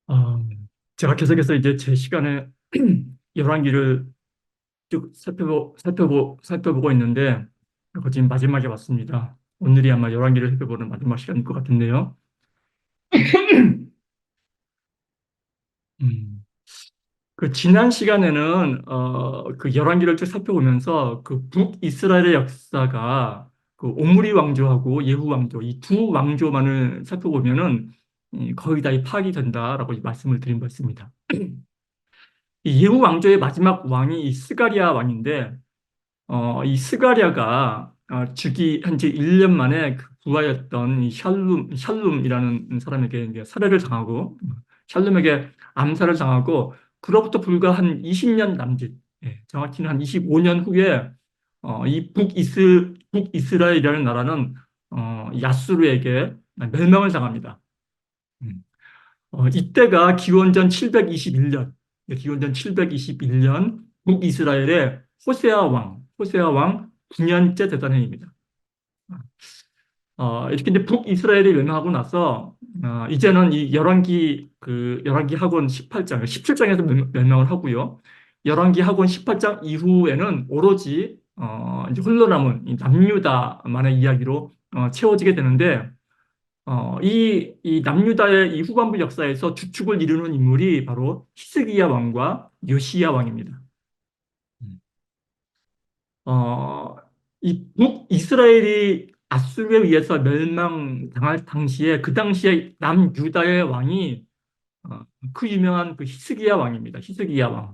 어, 제가 계속해서 이제 제 시간에 열왕기를 쭉 살펴보고 있는데, 이거 지금 마지막에 왔습니다. 오늘이 아마 열왕기를 살펴보는 마지막 시간일 것 같은데요. 음, 그 지난 시간에는 그 열왕기를 쭉 살펴보면서 그 북이스라엘의 역사가 그 오므리 왕조하고 예후 왕조 이 두 왕조만을 살펴보면은 거의 다 파악이 된다라고 말씀을 드린 바 있습니다. 이 예후 왕조의 마지막 왕이 이 스가랴 왕인데, 이 스가랴가 즉위 한지 1년 만에 그 부하였던 이 샬룸이라는 사람에게 이제 살해를 당하고, 샬룸에게 암살을 당하고, 그로부터 불과 한 20년 남짓, 정확히는 한 25년 후에 이 북이스라엘이라는 나라는 야수르에게 멸망을 당합니다. 음. 이때가 기원전 721년, 기원전 721년 북이스라엘의 호세아 왕 9년째 되던 해입니다. 이렇게 이제 북이스라엘이 멸망하고 나서 이제는 이 열왕기 학원 18장, 17장에서 멸망을 하고요. 열왕기 학원 18장 이후에는 오로지 이제 홀로 남은 이 남유다만의 이야기로 채워지게 되는데, 이 남유다의 이 후반부 역사에서 주축을 이루는 인물이 바로 히스기야 왕과 요시야 왕입니다. 음. 어, 이 북이스라엘이 아수르에 의해서 멸망당할 당시에 그 당시에 남유다의 왕이 어, 그 유명한 그 히스기야 왕입니다. 히스기야 왕.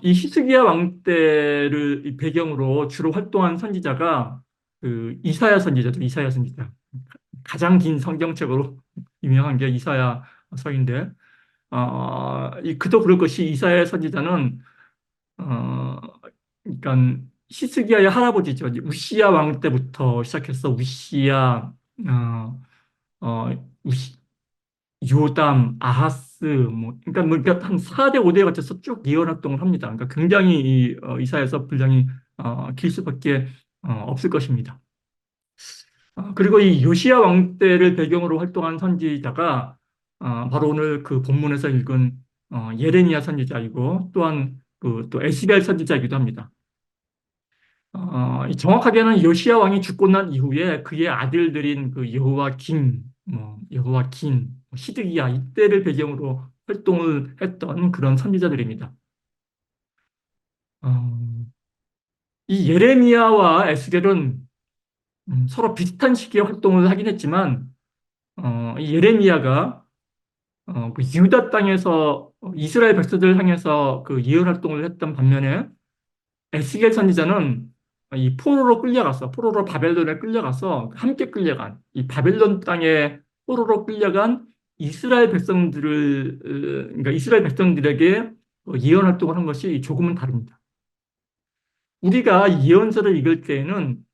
이 히스기야 왕 때를 이 배경으로 주로 활동한 선지자가 그 이사야 선지자죠. 이사야 선지자. 가장 긴 성경책으로 유명한 게 이사야 서인데, 그도 그럴 것이 이사야 선지자는, 어, 그러니까 히스기야의 할아버지죠. 이제 우시야 왕 때부터 시작해서 어, 우시, 요담, 아하스, 그러니까 한 4대, 5대에 걸쳐서 쭉 예언 활동을 합니다. 그러니까 굉장히 이사야서 분량이 길 수밖에 없을 것입니다. 그리고 이 요시야 왕 때를 배경으로 활동한 선지자가 바로 오늘 그 본문에서 읽은 예레미야 선지자이고, 또한 그 또 에스겔 선지자이기도 합니다. 정확하게는 요시야 왕이 죽고 난 이후에 그의 아들들인 그 여호와긴, 히드기야 이때를 배경으로 활동을 했던 그런 선지자들입니다. 어, 이 예레미야와 에스겔은 서로 비슷한 시기에 활동을 하긴 했지만, 이 예레미야가 그 유다 땅에서 이스라엘 백성들을 향해서 그 예언 활동을 했던 반면에, 에스겔 선지자는 이 포로로 바벨론에 끌려가서 함께 끌려간 이 바벨론 땅에 포로로 끌려간 그러니까 이스라엘 백성들에게 예언 활동을 한 것이 조금은 다릅니다. 우리가 예언서를 읽을 때에는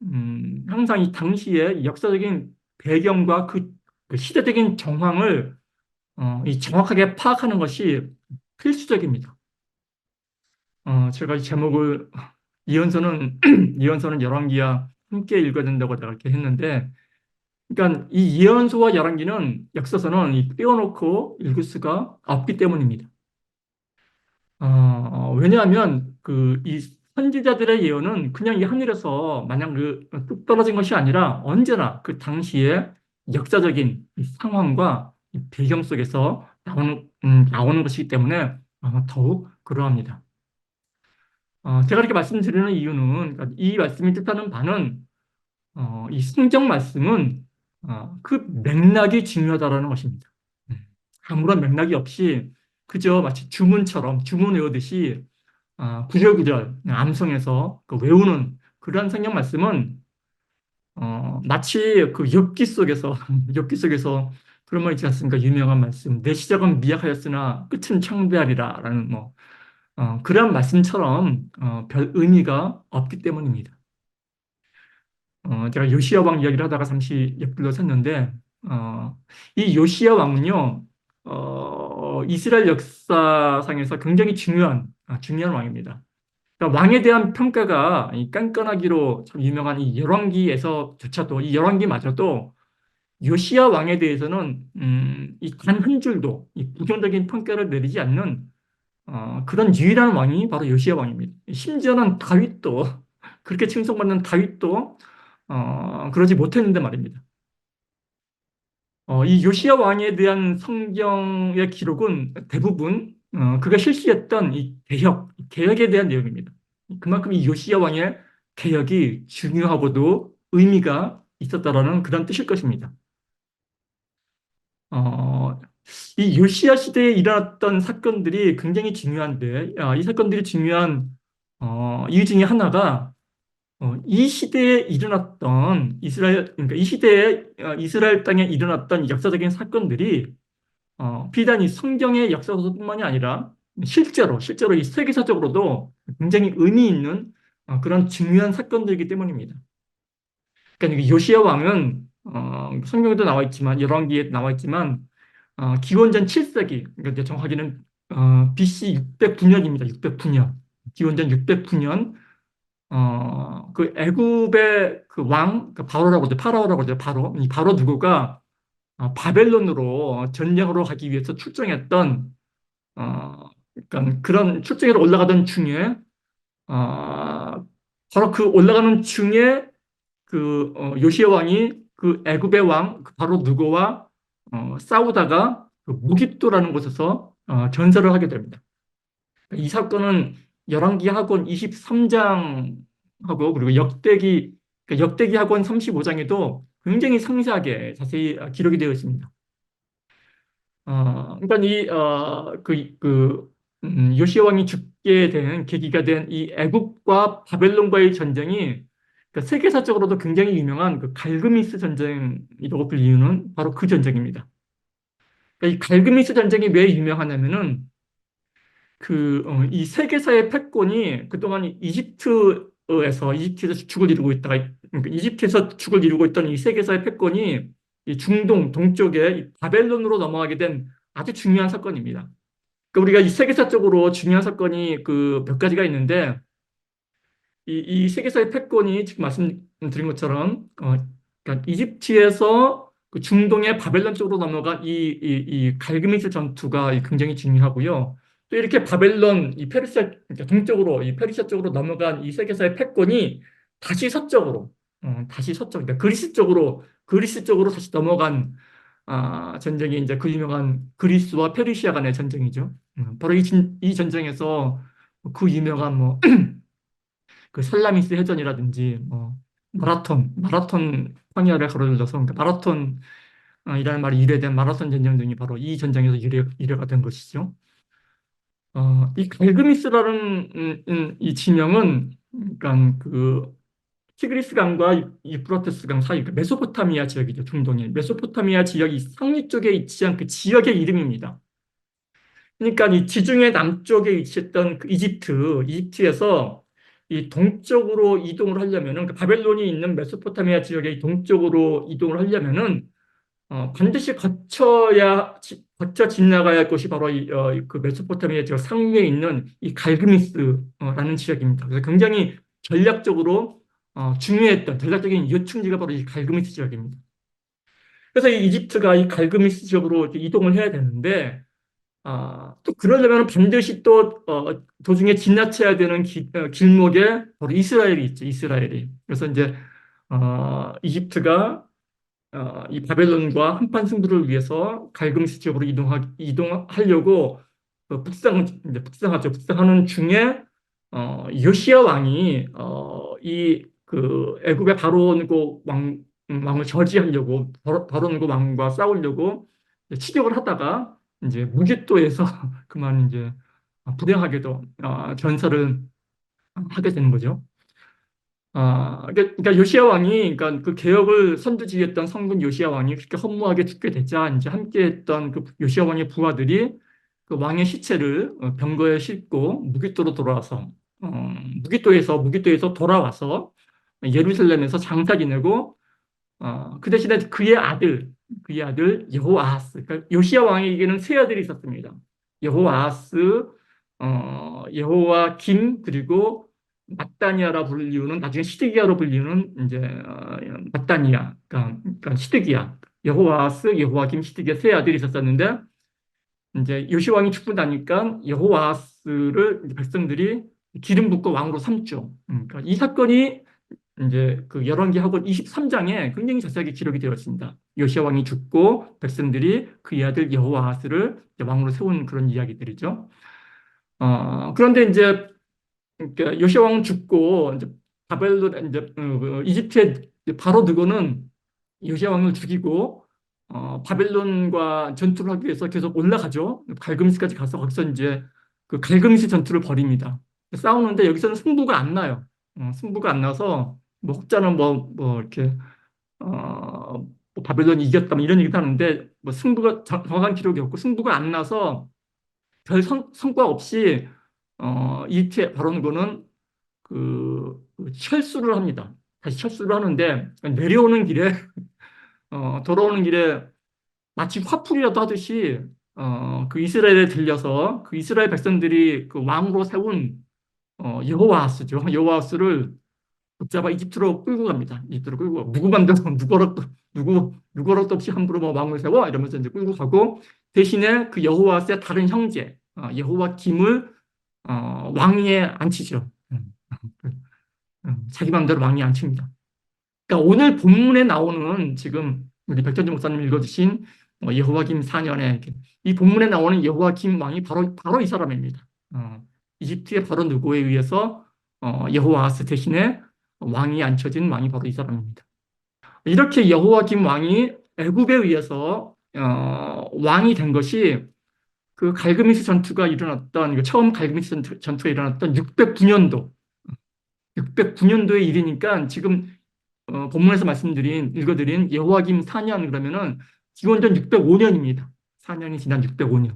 항상 이 당시의 역사적인 배경과 그 시대적인 정황을 이 정확하게 파악하는 것이 필수적입니다. 제가 이 제목을 이언서는 이언서는 열왕기와 함께 읽어야 된다고 제가 이렇게 했는데, 그러니까 이 이언서와 열왕기는 역사서는 떼어놓고 읽을 수가 없기 때문입니다. 왜냐하면 그 이 선지자들의 예언은 그냥 이 하늘에서 마냥 뚝 떨어진 것이 아니라 언제나 그 당시의 역사적인 이 상황과 이 배경 속에서 나오는 것이기 때문에 더욱 그러합니다. 제가 이렇게 말씀드리는 이유는, 그러니까 이 말씀이 뜻하는 바는 이 성경 말씀은 그 맥락이 중요하다라는 것입니다. 음. 아무런 맥락이 없이 그저 마치 주문 외우듯이 구절구절 암송해서 그 외우는 그런 성경 말씀은 마치 그 엽기 속에서 엽기 속에서 그런 말 있지 않습니까? 유명한 말씀. 내 시작은 미약하였으나 끝은 창대하리라라는 그런 말씀처럼 별 의미가 없기 때문입니다. 제가 요시야 왕 이야기를 하다가 잠시 옆길로 샜는데, 이 요시야 왕은요, 이스라엘 역사상에서 굉장히 중요한 왕입니다. 그러니까 왕에 대한 평가가 이 깐깐하기로 참 유명한 이 열왕기에서조차도, 이 열왕기마저도 요시야 왕에 대해서는 이 단 한 줄도 이 부정적인 평가를 내리지 않는 그런 유일한 왕이 바로 요시야 왕입니다. 심지어는 다윗도 그렇게 칭송받는 다윗도 그러지 못했는데 말입니다. 이 요시야 왕에 대한 성경의 기록은 대부분 그가 실시했던 이 개혁에 대한 내용입니다. 그만큼 이 요시야 왕의 개혁이 중요하고도 의미가 있었다라는 그런 뜻일 것입니다. 어, 이 요시야 시대에 일어났던 사건들이 굉장히 중요한데, 이 사건들이 중요한 이유 중에 하나가 이 시대에 일어났던 그러니까 이 시대에 이스라엘 땅에 일어났던 역사적인 사건들이 비단 이 성경의 역사서뿐만이 아니라 실제로 이 세계사적으로도 굉장히 의미 있는 그런 중요한 사건들이기 때문입니다. 그러니까 이 요시야 왕은 성경에도 나와 있지만 열왕기에 나와 있지만 기원전 7세기 그러니까 이제 정확하게는 BC 609년입니다. 609년 기원전 609년 그 애굽의 그 왕, 그 바로라고 하죠. 파라오라고 하죠. 바로. 이 바로 누구가 바벨론으로 전쟁으로 가기 위해서 출정했던, 그러니까 그런 출정으로 올라가던 중에, 바로 그 올라가는 중에 요시야 왕이 그 애굽의 왕, 그 바로 누구와 싸우다가 그 무깁도라는 곳에서 전설을 하게 됩니다. 이 사건은 열왕기 하권 23장하고 그리고 그러니까 역대기 하권 35장에도 굉장히 상세하게 자세히 기록이 되어 있습니다. 그러니까 요시야 왕이 죽게 된 계기가 된 이 애국과 바벨론과의 전쟁이 그러니까 세계사적으로도 굉장히 유명한 그 갈그미스 전쟁이라고 불리는 바로 그 전쟁입니다. 그러니까 이 갈그미스 전쟁이 왜 유명하냐면은 이 세계사의 패권이 그동안 이집트에서 죽을 이루고 있다가, 그러니까 이집트에서 죽을 이루고 있던 이 세계사의 패권이 이 중동, 동쪽에 이 바벨론으로 넘어가게 된 아주 중요한 사건입니다. 그러니까 우리가 이 세계사적으로 중요한 사건이 그 몇 가지가 있는데, 이 세계사의 패권이 지금 말씀드린 것처럼, 그러니까 이집트에서 그 중동의 바벨론 쪽으로 넘어간 이 갈그미스 전투가 굉장히 중요하고요. 또 이렇게 바벨론, 그러니까 동쪽으로, 이 페르시아 쪽으로 넘어간 이 세계사의 패권이 다시 서쪽, 그러니까 그리스 쪽으로 다시 넘어간 전쟁이 이제 그 유명한 그리스와 페르시아 간의 전쟁이죠. 바로 이 전쟁에서 그 유명한 뭐 그 살라미스 해전이라든지 뭐 마라톤 황야를 가로질러서 그러니까 마라톤이라는 말이 유래된 마라톤 전쟁 등이 바로 이 전쟁에서 유래가 된 것이죠. 이 갈그미스라는 이 지명은 그러니까 그 티그리스 강과 유프라테스 강 사이 그 메소포타미아 지역이죠. 중동의 메소포타미아 지역이 상류 쪽에 위치한 그 지역의 이름입니다. 그러니까 이 지중해 남쪽에 위치했던 그 이집트에서 이 동쪽으로 이동을 하려면은 그 바벨론이 있는 메소포타미아 지역의 동쪽으로 이동을 하려면은 반드시 거쳐 지나가야 할 곳이 바로 그 메소포타미아 지역 상류에 있는 이 갈그미스라는 지역입니다. 그래서 굉장히 중요했던 전략적인 요충지가 바로 이 갈그미스 지역입니다. 그래서 이 이집트가 이 갈그미스 지역으로 이동을 해야 되는데 또 그러려면 반드시 또 도중에 지나쳐야 되는 길목에 바로 이스라엘이 있죠. 이스라엘이. 그래서 이제 이집트가 이 바벨론과 한판 승부를 위해서 갈그미스 지역으로 이동하려고 이제 북상하죠. 북상하는 중에 요시야 왕이 이 그 애굽의 바로니고 왕을 저지하려고 바로니고 왕과 싸우려고 추격을 하다가 이제 무기또에서 그만 이제 불행하게도 전사를 하게 되는 거죠. 그러니까 요시야 왕이, 그러니까 그 개혁을 선두지휘했던 성군 요시야 왕이 그렇게 허무하게 죽게 되자 이제 함께했던 그 요시야 왕의 부하들이 그 왕의 시체를 병거에 싣고 무기또에서 돌아와서 예루살렘에서 장사 지내고 그 대신에 그의 아들 여호아하스, 그러니까 요시야 왕에게는 세 아들이 있었습니다. 여호아하스, 여호와김, 그리고 mat단이아라 불리우는 나중에 시드기야로 불리우는 이제 mat단이아, 그러니까 시드기야, 여호와하스, 여호와김, 시드기야 세 아들이 있었었는데 이제 요시 왕이 죽고 나니까 여호와하스를 백성들이 기름 붓고 왕으로 삼죠. 그러니까 이 사건이 이제 그 열왕기하고 23장에 굉장히 자세하게 기록이 되어 있습니다. 요시야 왕이 죽고 백성들이 그의 아들 여호와하스를 왕으로 세운 그런 이야기들이죠. 그런데 이제 그러니까 요시야 왕 죽고 이제 바벨론 이제 이집트에 바로 느고는 요시야 왕을 죽이고 바벨론과 전투를 하기 위해서 계속 올라가죠. 갈그미스까지 가서 거기서 이제 그 갈그미스 전투를 벌입니다. 싸우는데 여기서는 승부가 안 나요. 승부가 안 나서 뭐 혹자는 뭐 이렇게 뭐 바벨론이 이겼다 뭐 이런 얘기도 하는데 뭐 승부가 정확한 기록이 없고 승부가 안 나서 별 성과 없이 이집트의 바로누고는 그 철수를 합니다. 다시 철수를 하는데 내려오는 길에 돌아오는 길에 마치 화풀이라도 하듯이 그 이스라엘에 들려서 그 이스라엘 백성들이 그 왕으로 세운 여호와하스죠. 여호와하스를 붙잡아 이집트로 끌고 갑니다. 이집트로 끌고 누구 맘대로 누구락도 없이 함부로 뭐 왕을 세워 이러면서 이제 끌고 가고 대신에 그 여호와스의 다른 형제 여호와 김을 왕위에 앉히죠. 자기 맘대로 왕위에 앉힙니다. 그러니까 오늘 본문에 나오는 지금 우리 백전주 목사님 읽어주신 여호와김 4년에 이 본문에 나오는 여호와김 왕이 바로 이 사람입니다. 이집트의 바로 누구에 의해서 여호와하스 대신에 왕이 앉혀진 왕이 바로 이 사람입니다. 이렇게 여호와김 왕이 애굽에 의해서 왕이 된 것이 그 갈그미스 전투가 일어났던 처음 갈그미스 전투가 일어났던 609년도 609년도의 일이니까 지금 본문에서 읽어드린 여호와김 4년 그러면은 기원전 605년입니다. 4년이 지난 605년.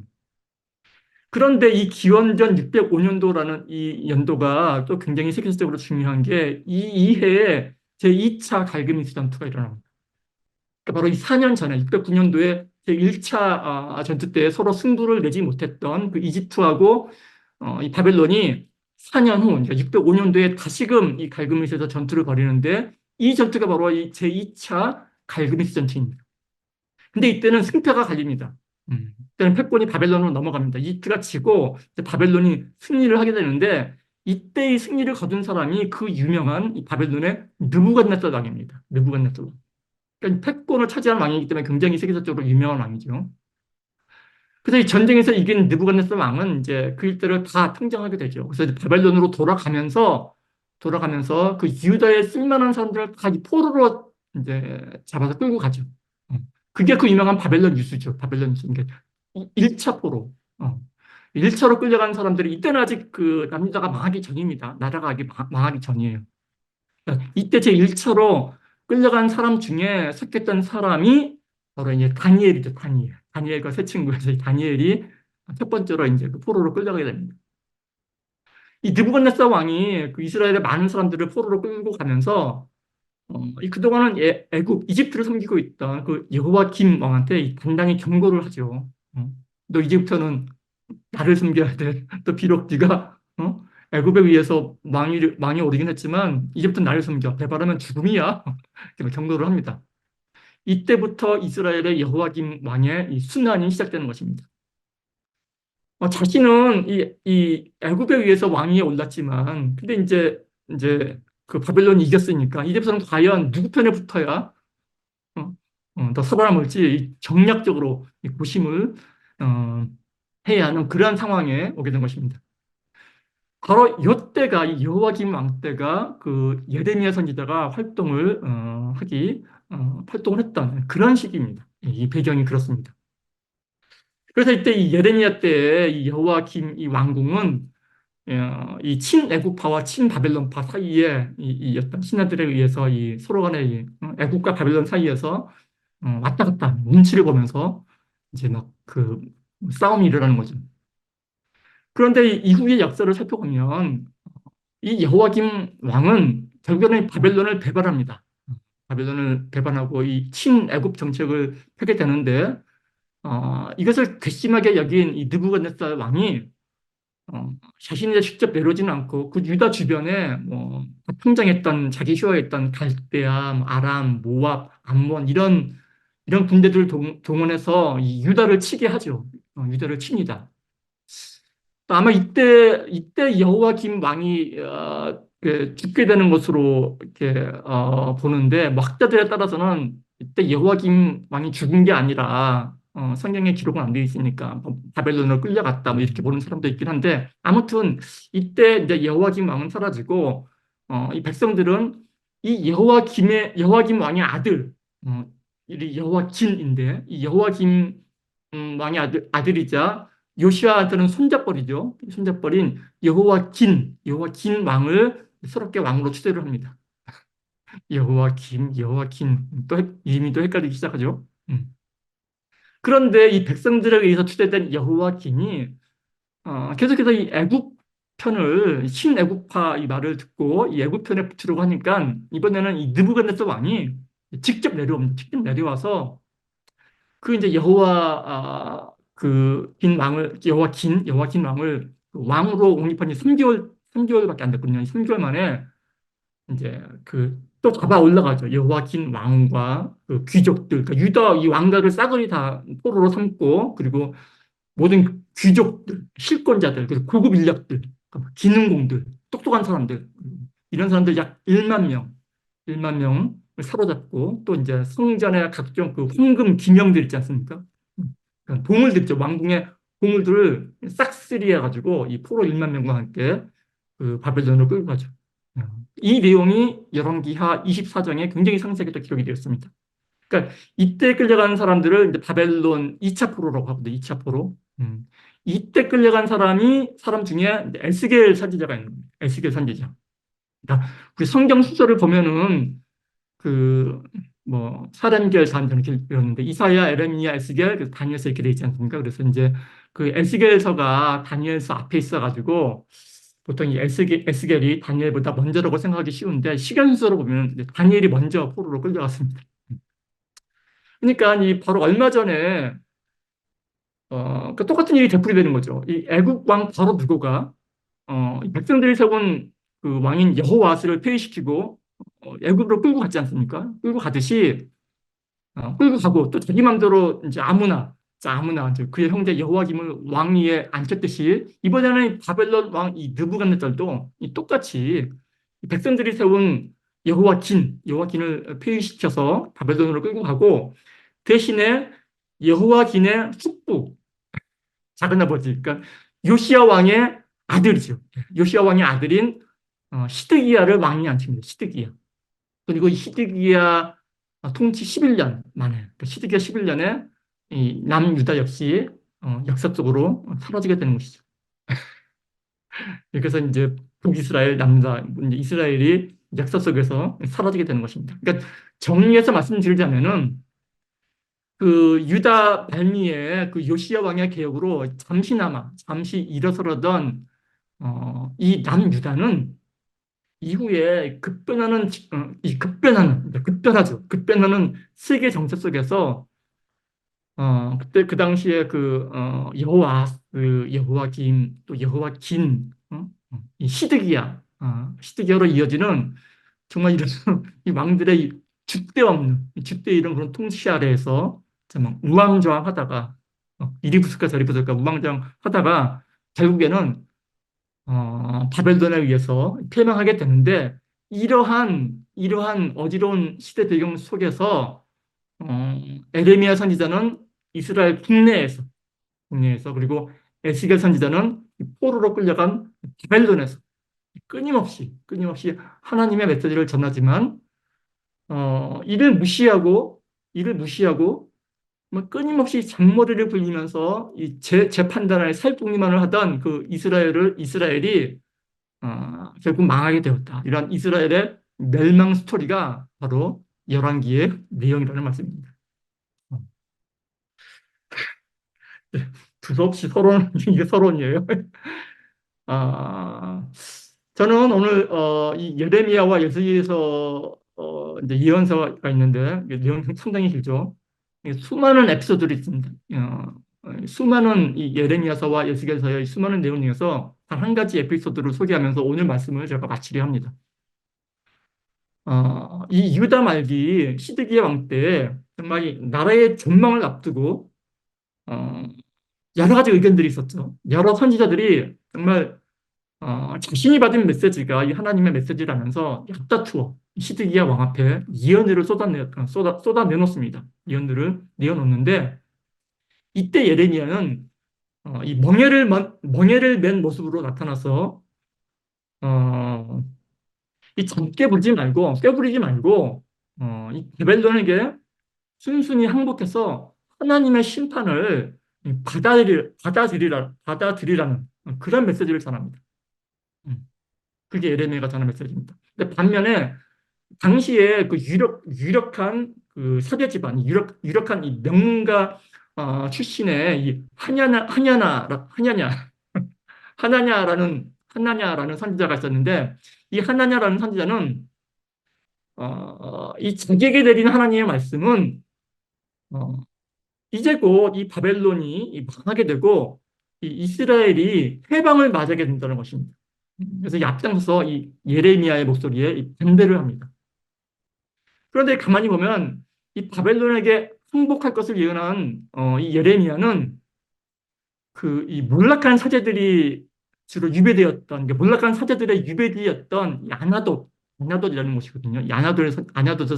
그런데 이 기원전 605년도라는 이 연도가 또 굉장히 세계적으로 중요한 게 이 해에 제2차 갈그미스 전투가 일어납니다. 그러니까 바로 이 4년 전에 609년도에 제1차 전투 때 서로 승부를 내지 못했던 그 이집트하고 이 바벨론이 4년 후, 그러니까 605년도에 다시금 이 갈그미스에서 전투를 벌이는데 이 전투가 바로 이 제2차 갈그미스 전투입니다. 근데 이때는 승패가 갈립니다. 이때는 패권이 바벨론으로 넘어갑니다. 이집트가 지고 바벨론이 승리를 하게 되는데 이때의 승리를 거둔 사람이 그 유명한 이 바벨론의 느부갓네살 왕입니다. 느부갓네살 왕. 그러니까 패권을 차지한 왕이기 때문에 굉장히 세계적으로 유명한 왕이죠. 그래서 이 전쟁에서 이긴 느부갓네살 왕은 이제 그 일대를 다 평정하게 되죠. 그래서 이제 바벨론으로 돌아가면서 그 유다에 쓸만한 사람들을 다 이 포로로 이제 잡아서 끌고 가죠. 그게 그 유명한 바벨론 유수죠. 바벨론 유수. 그러니까 1차 포로. 1차로 끌려간 사람들이 이때는 아직 그 남유다가 망하기 전입니다. 나라가 아직 망하기 전이에요. 그러니까 이때 제 1차로 끌려간 사람 중에 속했던 사람이 바로 이제 다니엘이죠. 다니엘과 세 친구에서 다니엘이 첫 번째로 이제 그 포로로 끌려가게 됩니다. 이 느부갓네살 왕이 그 이스라엘의 많은 사람들을 포로로 끌고 가면서 이 그동안은 애굽, 이집트를 섬기고 있던 그 여호와김 왕한테 단단히 경고를 하죠. 너 이제부터는 나를 섬겨야 돼. 또 비록 네가 애굽에 의해서 왕이 오르긴 했지만 이제부터 나를 섬겨. 배반하면 죽음이야. 이렇게 경고를 합니다. 이때부터 이스라엘의 여호와김 왕의 이 순환이 시작되는 것입니다. 자신은 이 애굽에 의해서 왕위에 올랐지만, 근데 이제 그 바벨론이 이겼으니까 이제부터는 과연 누구 편에 붙어야 더 살아남을지 정략적으로 이 고심을 해야 하는 그러한 상황에 오게 된 것입니다. 바로 이때가 이 여호와김 왕 때가 그 예레미야 선지자가 활동을 했던 그런 시기입니다. 이 배경이 그렇습니다. 그래서 이때 이 예레미야 때 이 여호와김 이 왕궁은 이 친애국파와 친바벨론파 사이에 이 어떤 신하들에 의해서 이 서로 간의 애국과 바벨론 사이에서 왔다 갔다 눈치를 보면서 이제 막 그 싸움이 일어나는 거죠. 그런데 이후의 역사를 살펴보면 이 여호와김 왕은 결국에는 바벨론을 배반합니다. 바벨론을 배반하고 이 친애국 정책을 펴게 되는데 이것을 괘씸하게 여긴 이 느부갓네살 왕이 자신이 직접 내려오지는 않고 그 유다 주변에 뭐 평정했던 자기 휘하했던 갈대아, 아람, 모압, 암몬 이런 이런 군대들을 동원해서 이 유다를 치게 하죠. 유다를 칩니다. 아마 이때 여호와김 왕이 죽게 되는 것으로 이렇게 보는데 뭐 학자들에 따라서는 이때 여호와김 왕이 죽은 게 아니라 성경에 기록은 안 돼 있으니까 뭐 바벨론으로 끌려갔다 뭐 이렇게 보는 사람도 있긴 한데 아무튼 이때 이제 여호와김 왕은 사라지고 이 백성들은 이 여호와김 왕의 아들 이 여호와긴인데 이 여호와김 왕의 아들이자 요시아한테는 손잡벌이죠. 손잡벌인 여호와긴 왕을 새롭게 왕으로 추대를 합니다. 여호와긴 또 이름이 또 헷갈리기 시작하죠. 그런데 이 백성들에 의해서 추대된 여호와긴이 계속해서 이 애굽 편을 신애굽파 이 말을 듣고 이 애굽 편에 붙으려고 하니까 이번에는 이 느부갓네살 왕이 직접 내려옵니다. 직접 내려와서 그 이제 여호와긴 왕을 그 왕으로 옹립한 지 3개월밖에 안 됐거든요. 3개월 만에 이제 그 또 잡아 올라가죠. 여호와긴 왕과 그 귀족들, 그러니까 유다 이 왕가를 싸그리 다 포로로 삼고 그리고 모든 귀족들, 실권자들, 그리고 고급 인력들, 그러니까 기능공들, 똑똑한 사람들 이런 사람들 약 1만 명, 1만 명을 사로잡고 또 이제 성전의 각종 그 황금 기명들 있지 않습니까? 그러니까 보물들 있죠. 왕궁의 보물들을 싹쓸이 해가지고 이 포로 1만 명과 함께 그 바벨론으로 끌고 가죠. 이 내용이 열왕기하 24장에 굉장히 상세하게 또 기록이 되었습니다. 그러니까 이때 끌려가는 사람들을 이제 바벨론 2차 포로라고 하거든요. 2차 포로. 이때 끌려간 사람 중에 에스겔 선지자가 있는 거예요. 에스겔 선지자. 그러니까 우리 성경 수설을 보면은 그 뭐 사람결 단전 이렇게 배웠는데 이사야, 에레미야, 에스겔, 다니엘서 이렇게 돼 있지 않습니까? 그래서 이제 그 에스겔서가 다니엘서 앞에 있어가지고 보통 이 에스겔이 다니엘보다 먼저라고 생각하기 쉬운데 시간 순서로 보면 이제 다니엘이 먼저 포로로 끌려갔습니다. 그러니까 이 바로 얼마 전에 그 똑같은 일이 되풀이되는 거죠. 이 애국 왕 바로 누고가 이 백성들이 세운 그 왕인 여호와스를 폐위시키고 애국으로 끌고 갔지 않습니까? 끌고 가듯이 끌고 가고 또 자기 맘대로 이제 아무나 이제 그의 형제 여호와김을 왕위에 앉혔듯이 이번에는 바벨론 왕 이 느부갓네살도 이 똑같이 이 백성들이 세운 여호와긴을 폐위시켜서 바벨론으로 끌고 가고 대신에 여호와긴의 숙부 작은 아버지 그러니까 요시야 왕의 아들이죠. 요시야 왕의 아들인 시드기야를 왕위에 앉힙니다. 시드기야. 그리고 이 시드기야 통치 11년 만에, 그러니까 시드기야 11년에 이 남유다 역시 역사적으로 사라지게 되는 것이죠. 그래서 이제 북이스라엘, 남유다, 이제 이스라엘이 역사 속에서 사라지게 되는 것입니다. 그러니까 정리해서 말씀드리자면은 그 유다 발미의 그 요시야 왕의 개혁으로 잠시 일어서려던 이 남유다는 이후에 급변하는 세계 정세 속에서 그때 그 당시에 여호와김 또 여호와긴 이 시드기야로 이어지는 정말 이런 이 왕들의 줏대 없는 줏대 이런 그런 통치 아래에서 정말 우왕좌왕하다가 이리 부슬까 저리 부슬까 우왕좌왕하다가 결국에는 바벨론에 의해서 폐명하게 되는데 이러한 어지러운 시대 배경 속에서 에레미야 선지자는 이스라엘 국내에서 그리고 에스겔 선지자는 포로로 끌려간 바벨론에서 끊임없이 하나님의 메시지를 전하지만 이를 무시하고 뭐 끊임없이 잔머리를 굴리면서 이 재판단을 살궁리만을 하던 그 이스라엘이 결국 망하게 되었다. 이러한 이스라엘의 멸망 스토리가 바로 열왕기의 내용이라는 말씀입니다. 네, 두서없이 이게 서론이에요. 아, 저는 오늘 이 예레미야와 예수기에서 이제 예언서가 있는데 내용이 상당히 길죠. 수많은 에피소드들이 있습니다. 수많은 이 예레미야서와 예수계서의 수많은 내용 중에서 단 한 가지 에피소드를 소개하면서 오늘 말씀을 제가 마치려 합니다. 이 유다 말기 시드기야 왕 때 정말 이 나라의 존망을 앞두고 어, 여러 가지 의견들이 있었죠. 여러 선지자들이 정말 자신이 받은 메시지가 이 하나님의 메시지라면서 앞다투어 시드기야 왕 앞에 예언들을 쏟아내놓습니다. 예언들을 내어놓는데 이때 예레미야는 이 멍에를 맨 모습으로 나타나서 어, 이 젊게 불지 말고 꾀부리지 말고 이 바벨론에게 순순히 항복해서 하나님의 심판을 받아들이라는 그런 메시지를 전합니다. 음, 그게 예레미야가 전한 메시지입니다. 근데 반면에 당시에 그 유력한 그 사대 집안, 유력한 이 명문가 출신의 이 하냐냐라는 선지자가 있었는데 이 하나냐라는 선지자는 이 자기에게 내린 하나님의 말씀은 어, 이제 곧 이 바벨론이 망하게 되고 이 이스라엘이 해방을 맞이하게 된다는 것입니다. 그래서 이 앞장서서 이 예레미야의 목소리에 이 반대를 합니다. 그런데 가만히 보면 이 바벨론에게 항복할 것을 예언한 이 예레미야는 그 이 몰락한 사제들이 주로 유배되었던 몰락한 사제들의 유배지였던 이 아나돗이라는 곳이거든요. 이 아나돗의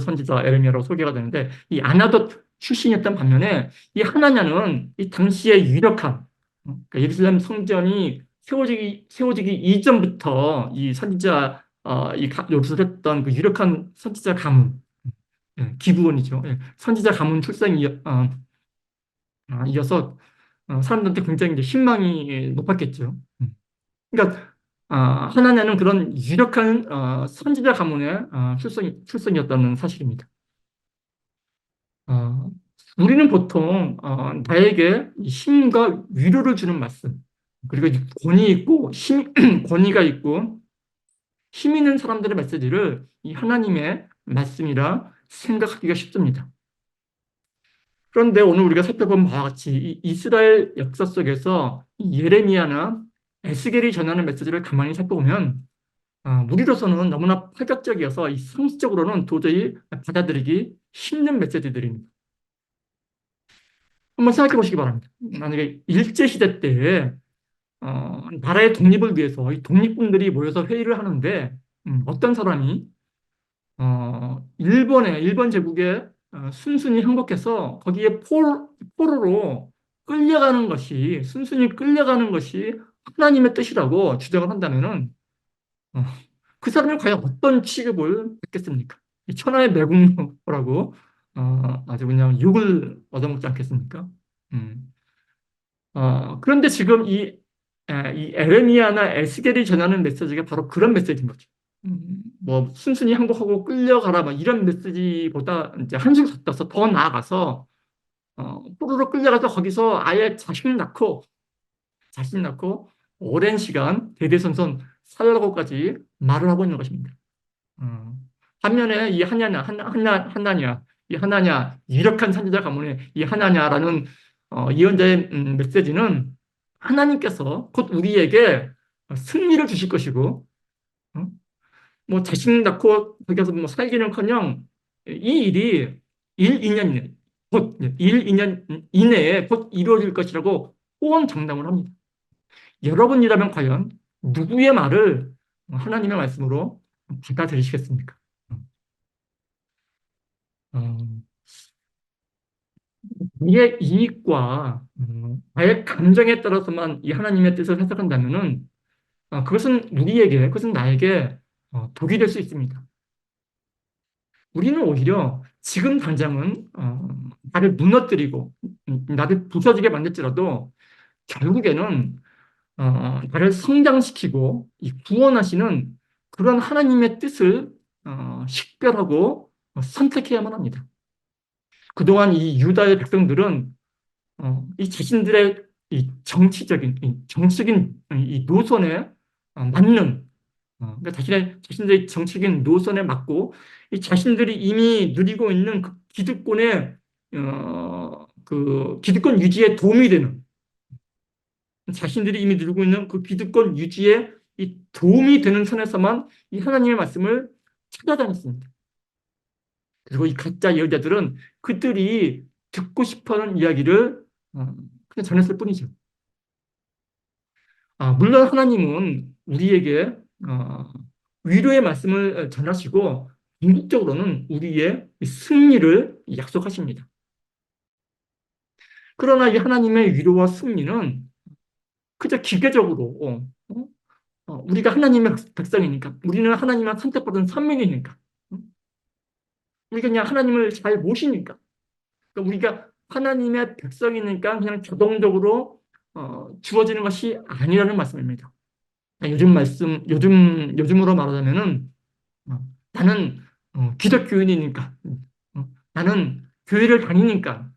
선지자 에레미야라고 소개가 되는데 이 아나돗 출신이었던 반면에 이 하나냐는 이 당시에 유력한 그러니까 예루살렘 성전이 세워지기 이전부터 이 선지자 노릇을 했던 그 유력한 선지자 가문 기브원이죠. 선지자 가문 이어서 사람들한테 굉장히 이제 신망이 높았겠죠. 그러니까 하나냐는 그런 유력한 선지자 가문의 출생이었다는 사실입니다. 어, 우리는 보통 나에게 힘과 위로를 주는 말씀 그리고 권위 있고 권위가 있고 힘 있는 사람들의 메시지를 이 하나님의 말씀이라 생각하기가 쉽습니다. 그런데 오늘 우리가 살펴본 바와 같이 이 이스라엘 역사 속에서 이 예레미야나 에스겔이 전하는 메시지를 가만히 살펴보면 우리로서는 너무나 파격적이어서 이 상식적으로는 도저히 받아들이기 힘든 메시지들입니다. 한번 생각해 보시기 바랍니다. 만약에 일제시대 때 나라의 독립을 위해서 이 독립군들이 모여서 회의를 하는데 어떤 사람이 일본 제국에 순순히 항복해서 거기에 포로로 순순히 끌려가는 것이 하나님의 뜻이라고 주장을 한다면은 어, 그 사람이 과연 어떤 취급을 받겠습니까? 이 천하의 매국노라고 아주 그냥 욕을 얻어먹지 않겠습니까? 음. 그런데 지금 이 에레미야나 에스겔이 전하는 메시지가 바로 그런 메시지인 거죠. 뭐 순순히 항복하고 끌려가라 막 이런 메시지보다 이제 한술 더 나아가서 포로로 끌려가서 거기서 아예 자식 낳고 오랜 시간 대대손손 살라고까지 말을 하고 있는 것입니다. 어, 반면에 이 하나냐 유력한 선지자 가문의 이 하나냐라는 예언자의 메시지는 하나님께서 곧 우리에게 승리를 주실 것이고 어? 뭐 자식 낳고 거기 가서 뭐 살기는커녕 이 일이 1, 2년 이내 곧 1, 2년 이내에 곧 이루어질 것이라고 호언장담을 합니다. 여러분이라면 과연 누구의 말을 하나님의 말씀으로 받아들이시겠습니까? 어, 우리의 이익과 나의 감정에 따라서만 이 하나님의 뜻을 해석한다면은 그것은 나에게 독이 될 수 있습니다. 우리는 오히려 지금 당장은 나를 무너뜨리고 나를 부서지게 만들지라도 결국에는 나를 성장시키고 이 구원하시는 그런 하나님의 뜻을 식별하고 선택해야만 합니다. 그동안 이 유다의 백성들은 이 자신들의 정치적인 이 노선에 맞는 그러니까 자신들의 정치적인 노선에 맞고 이 자신들이 이미 누리고 있는 그 기득권 유지에 도움이 되는 자신들이 이미 누리고 있는 그 기득권 유지에 이 도움이 되는 선에서만 이 하나님의 말씀을 찾아다녔습니다. 그리고 이 가짜 예언자들은 그들이 듣고 싶어하는 이야기를 그냥 전했을 뿐이죠. 물론 하나님은 우리에게 어, 위로의 말씀을 전하시고 궁극적으로는 우리의 승리를 약속하십니다. 그러나 이 하나님의 위로와 승리는 그저 기계적으로 우리가 하나님의 백성이니까 우리는 하나님의 선택받은 선민이니까 우리가 그냥 하나님을 잘 모시니까 그러니까 우리가 하나님의 백성이니까 그냥 자동적으로 주어지는 것이 아니라는 말씀입니다. 요즘으로 말하자면은 어, 나는 기독교인이니까 나는 교회를 다니니까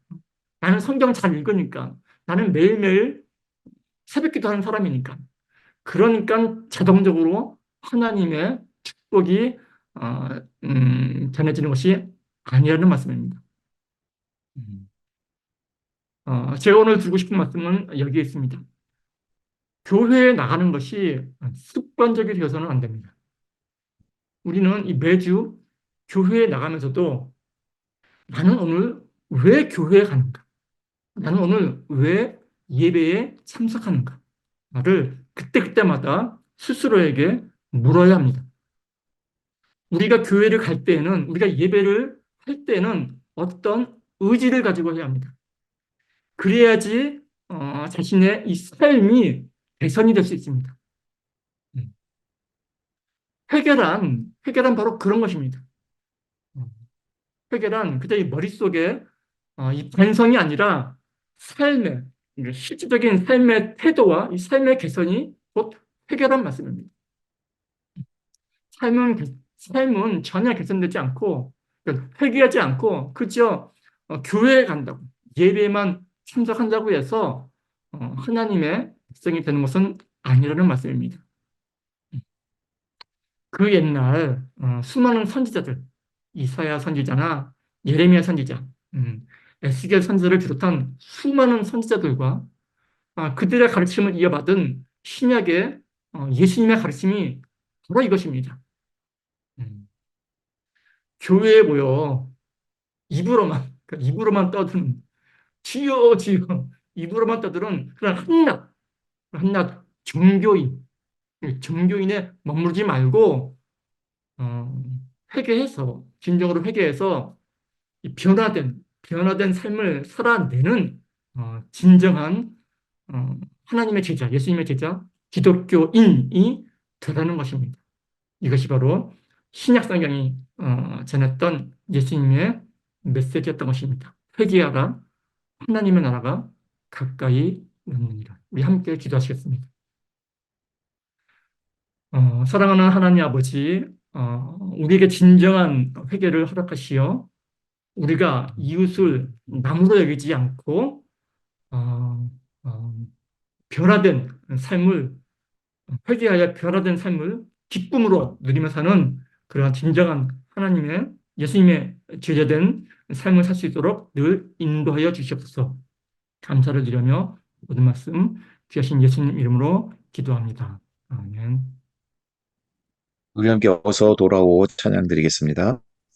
나는 성경 잘 읽으니까 나는 매일매일 새벽기도 하는 사람이니까 그러니까 자동적으로 하나님의 축복이 어, 전해지는 것이 아니라는 말씀입니다. 음. 제가 오늘 드리고 싶은 말씀은 여기에 있습니다. 교회에 나가는 것이 습관적이 되어서는 안 됩니다. 우리는 이 매주 교회에 나가면서도 나는 오늘 왜 교회에 가는가? 나는 오늘 왜 예배에 참석하는가?를 그때그때마다 스스로에게 물어야 합니다. 우리가 교회를 갈 때에는, 우리가 예배를 할 때는 어떤 의지를 가지고 해야 합니다. 그래야지 자신의 이 삶이 개선이 될 수 있습니다. 음. 회개란 바로 그런 것입니다. 어, 회개란 그저 이 머릿속에 이 반성이 아니라 삶의, 실질적인 삶의 태도와 이 삶의 개선이 곧 회개란 말씀입니다. 삶은 전혀 개선되지 않고, 그러니까 회개하지 않고, 그저 교회에 간다고, 예배에만 참석한다고 해서 하나님의 백성이 되는 것은 아니라는 말씀입니다. 그 옛날 수많은 선지자들, 이사야 선지자나 예레미야 선지자, 에스겔 선지자를 비롯한 수많은 선지자들과 그들의 가르침을 이어받은 신약의 예수님의 가르침이 바로 이것입니다. 음, 교회에 모여 입으로만 떠드는 주여 주여 입으로만 떠드는 그런 한낱 종교인에 머무르지 말고 어, 회개해서 진정으로 회개해서 이 변화된 삶을 살아내는 진정한 하나님의 제자, 예수님의 제자, 기독교인이 되라는 것입니다. 이것이 바로 신약 성경이 전했던 예수님의 메시지였던 것입니다. 회개하라, 하나님의 나라가 가까이 왔느니라. 우리 함께 기도하시겠습니다. 사랑하는 하나님 아버지, 우리에게 진정한 회개를 허락하시어 우리가 이웃을 남으로 여기지 않고 어, 어, 변화된 삶을 회개하여 변화된 삶을 기쁨으로 누리며 사는 그러한 진정한 하나님의 예수님의 제자된 삶을 살 수 있도록 늘 인도하여 주시옵소서. 감사를 드리며 모든 말씀 귀하신 예수님 이름으로 기도합니다. 아멘. 우리 함께 어서 돌아오 찬양 드리겠습니다.